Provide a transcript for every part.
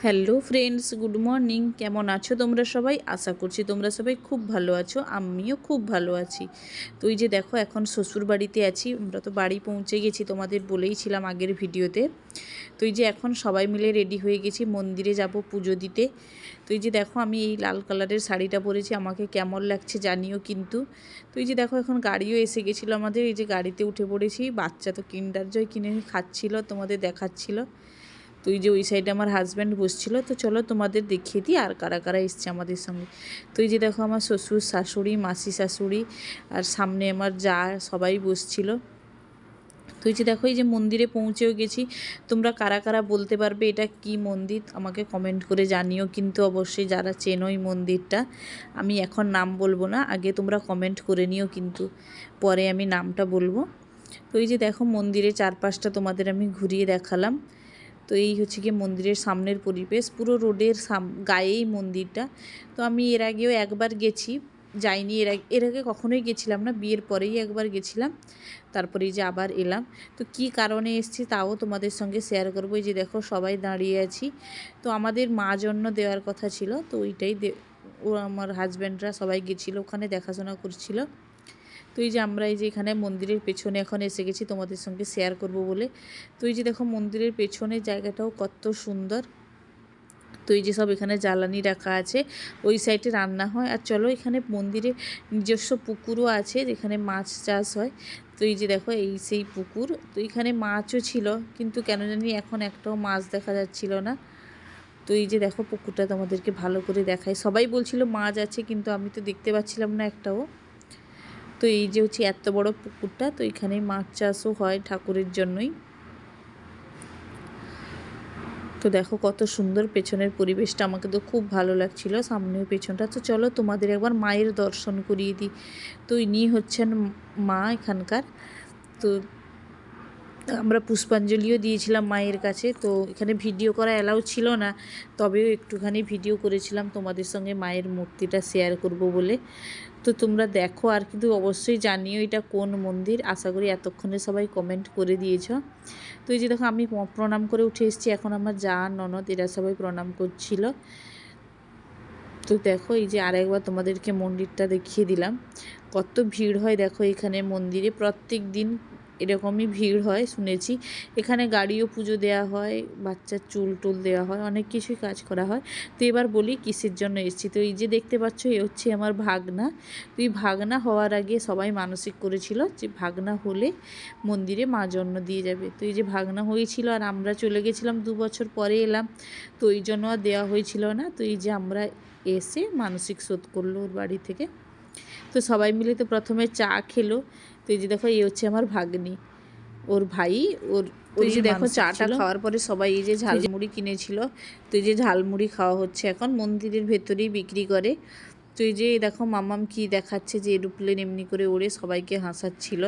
Hello friends, good morning. কেমন আছো তোমরা সবাই? আশা করছি তোমরা সবাই খুব ভালো আছো, আমিও খুব ভালো আছি। তো এই যে দেখো, এখন শ্বশুর বাড়িতে আছি। আমরা তো বাড়ি পৌঁছে গেছি, তোমাদের বলেইছিলাম আগের ভিডিওতে। তো এই যে এখন সবাই মিলে রেডি হয়ে গেছি, মন্দিরে যাব পুজো দিতে। তো এই যে দেখো, আমি এই লাল কালারের শাড়িটা পরেছি, আমাকে কেমন লাগছে জানিও কিন্তু। তো এই যে দেখো, এখন গাড়িও এসে গেছিলো আমাদের। এই যে গাড়িতে উঠে পড়েছি। বাচ্চা তো কিন্ডার জয় কিনে খাচ্ছিল, তোমাদের দেখাচ্ছিল। তো এই যে ওই সাইডে আমার হাজব্যান্ড বসছিল। তো চলো তোমাদের দেখিয়ে দিই আর কারা কারা এসছে আমাদের সঙ্গে। তো এই যে দেখো, আমার শ্বশুর শাশুড়ি, মাসি শাশুড়ি, আর সামনে আমার যা, সবাই বসছিল। তো এই যে দেখো, এই যে মন্দিরে পৌঁছেও গেছি। তোমরা কারা কারা বলতে পারবে এটা কি মন্দির, আমাকে কমেন্ট করে জানিও কিন্তু অবশ্যই, যারা চেনো এই মন্দিরটা। আমি এখন নাম বলবো না, আগে তোমরা কমেন্ট করে নিও কিন্তু, পরে আমি নামটা বলবো। তো এই যে দেখো, মন্দিরের চারপাশটা তোমাদের আমি ঘুরিয়ে দেখালাম। তো এই হচ্ছে গিয়ে মন্দিরের সামনের পরিবেশ, পুরো রোডের গায়েই মন্দিরটা। তো আমি এর আগেও একবার গেছি, যাইনি এর আগে কখনোই গেছিলাম না, বিয়ের পরেই একবার গেছিলাম, তারপরে এই যে আবার এলাম। তো কি কারণে এসেছি তাও তোমাদের সঙ্গে শেয়ার করবো। এই যে দেখো, সবাই দাঁড়িয়ে আছি। তো আমাদের মা জন্য দেওয়ার কথা ছিল, তো ওইটাই ও আমার হাজব্যান্ডরা সবাই গেছিলো, ওখানে দেখাশোনা করছিল। তো এই যে আমরা এই যে এখানে মন্দিরের পেছনে এখন এসে গেছি তোমাদের সঙ্গে শেয়ার করব বলে। তো এই যে দেখো, মন্দিরের পেছনের জায়গাটাও কত সুন্দর। তো এই যে সব এখানে জ্বালানি রাখা আছে, ওই সাইডে রান্না হয়। আর চলো, এখানে মন্দিরে নিজস্ব পুকুরও আছে যেখানে মাছ চাষ হয়। তো এই যে দেখো, এই সেই পুকুর। তো এখানে মাছও ছিল, কিন্তু কেন জানি এখন একটাও মাছ দেখা যাচ্ছিল না। তো এই যে দেখো, পুকুরটা তোমাদেরকে ভালো করে দেখায়। সবাই বলছিল মাছ আছে, কিন্তু আমি তো দেখতে পাচ্ছিলাম না একটাও। তো এই যে হচ্ছে এত বড় পুকুরটা, তো এখানে মাছ চাষও হয় ঠাকুরের জন্যই। তো দেখো কত সুন্দর পেছনের পরিবেশটা, আমাকে তো খুব ভালো লাগছিল, সামনেও পেছনটা। তো চলো তোমাদের একবার মায়ের দর্শন করিয়ে দিই। তো ইনি হচ্ছেন মা এখানকার। তো আমরা পুষ্পাঞ্জলিও দিয়েছিলাম মায়ের কাছে। তো এখানে ভিডিও করা অ্যালাউ ছিল না, তবেও একটুখানি ভিডিও করেছিলাম তোমাদের সঙ্গে মায়ের মূর্তিটা শেয়ার করব বলে। তো তোমরা দেখো, আর কিন্তু অবশ্যই জানিও এটা কোন মন্দির। আশা করি এতক্ষণে সবাই কমেন্ট করে দিয়েছ। তো এই যে দেখো, আমি প্রণাম করে উঠে এসেছি, এখন আমার যা, ননদ, এরা সবাই প্রণাম করছিল। তো দেখো, এই যে আরেকবার তোমাদেরকে মন্দিরটা দেখিয়ে দিলাম। কত ভিড় হয় দেখো এখানে মন্দিরে, প্রত্যেক দিন এরকমই ভিড় হয় শুনেছি। এখানে গাড়িও পুজো দেওয়া হয়, বাচ্চার চুল টুল দেওয়া হয়, অনেক কিছুই কাজ করা হয়। তো এবার বলি কিসের জন্য এসেছি। তো এই যে দেখতে পাচ্ছ, এ হচ্ছে আমার ভাগনা। তো এই ভাগনা হওয়ার আগে সবাই মানসিক করেছিল যে ভাগনা হলে মন্দিরে মা জন্য দিয়ে যাবে। তো এই যে ভাগনা হয়েছিল, আর আমরা চলে গেছিলাম 2 বছর পরে এলাম, তো এই জন্য আর দেওয়া হয়েছিল না। তো এই যে আমরা এসে মানসিক শোধ করলো ওর বাড়ি থেকে। তো সবাই মিলে তো প্রথমে চা খেলো। তো এই যে দেখো, এই হচ্ছে আমার ভাগ্নি, ওর ভাই, তো এই যে দেখো, চাটা খাওয়ার পরে সবাই এই যে ঝালমুড়ি কিনেছিল। তো এই যে ঝালমুড়ি খাওয়া হচ্ছে, এখন মন্দিরের ভেতরেই বিক্রি করে। তো এই যে দেখো, মামাম কি দেখাচ্ছে যে এরোপ্লেন এমনি করে ওড়ে, সবাইকে হাসাচ্ছিল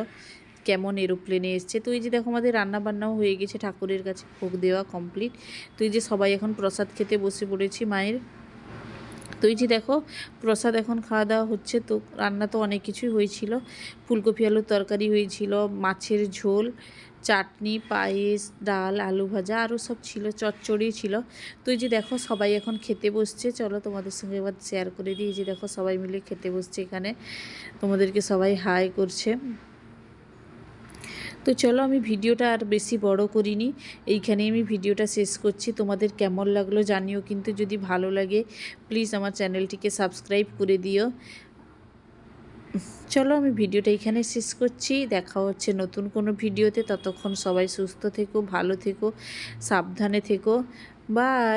কেমন এরোপ্লেনে এসছে। তো এই যে দেখো, আমাদের রান্না বান্নাও হয়ে গেছে, ঠাকুরের কাছে ভোগ দেওয়া কমপ্লিট। তো এই যে সবাই এখন প্রসাদ খেতে বসে পড়েছি মায়ের। তো এই যে দেখো, প্রসাদ এখন খাওয়া দাওয়া হচ্ছে। তো রান্না তো অনেক কিছুই হয়েছিল, ফুলকপি আলুর তরকারি হয়েছিল, মাছের ঝোল, চাটনি, পায়েস, ডাল, আলু ভাজা, আরও সব ছিল, চচ্চড়ি ছিল। তো এই যে দেখো, সবাই এখন খেতে বসছে। চলো তোমাদের সঙ্গে এবার শেয়ার করে দিই। এই যে দেখো, সবাই মিলে খেতে বসছে এখানে, তোমাদেরকে সবাই হাই করছে। তো চলো, আমি ভিডিওটা আর বেশি বড় করিনি, এইখানেই আমি ভিডিওটা শেষ করছি। তোমাদের কেমন লাগলো জানিও কিন্তু, যদি ভালো লাগে প্লিজ আমার চ্যানেলটিকে সাবস্ক্রাইব করে দিও। চলো, আমি ভিডিওটা এখানে শেষ করছি, দেখা হচ্ছে নতুন কোনো ভিডিওতে। ততক্ষণ সবাই সুস্থ থেকো, ভালো থেকো, সাবধানে থেকো, বাই।